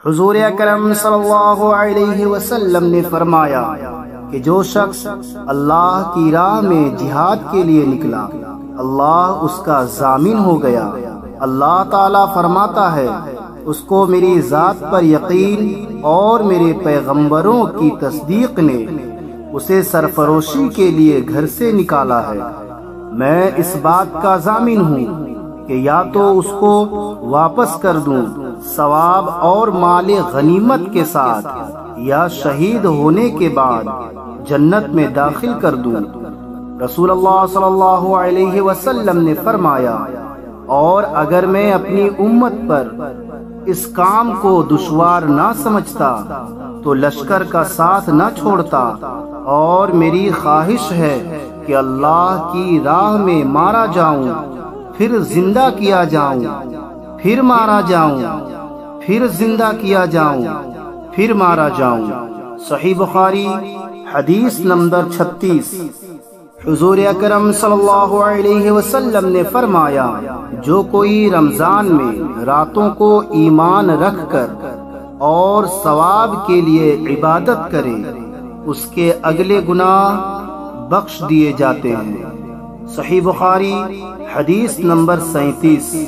حضور اکرم صلی اللہ علیہ وسلم نے فرمایا کہ جو شخص اللہ کی راہ میں جہاد کے لیے نکلا اللہ اس کا ضامن ہو گیا۔ اللہ تعالیٰ فرماتا ہے اس کو میری ذات پر یقین اور میرے پیغمبروں کی تصدیق نے اسے سرفروشی کے لیے گھر سے نکالا ہے۔ میں اس بات کا ضامن ہوں کہ یا تو اس کو واپس کر دوں ثواب اور مال غنیمت کے ساتھ، یا شہید ہونے کے بعد جنت میں داخل کر دوں۔ رسول اللہ صلی اللہ علیہ وسلم نے فرمایا، اور اگر میں اپنی امت پر اس کام کو دشوار نہ سمجھتا تو لشکر کا ساتھ نہ چھوڑتا، اور میری خواہش ہے کہ اللہ کی راہ میں مارا جاؤں، پھر زندہ کیا جاؤں، پھر مارا جاؤں، پھر زندہ کیا جاؤں، پھر مارا جاؤں۔ صحیح بخاری حدیث نمبر 36۔ حضور اکرم صلی اللہ علیہ وسلم نے فرمایا، جو کوئی رمضان میں راتوں کو ایمان رکھ کر اور ثواب کے لیے عبادت کرے اس کے اگلے گناہ بخش دیے جاتے ہیں۔ صحیح بخاری حدیث نمبر 37۔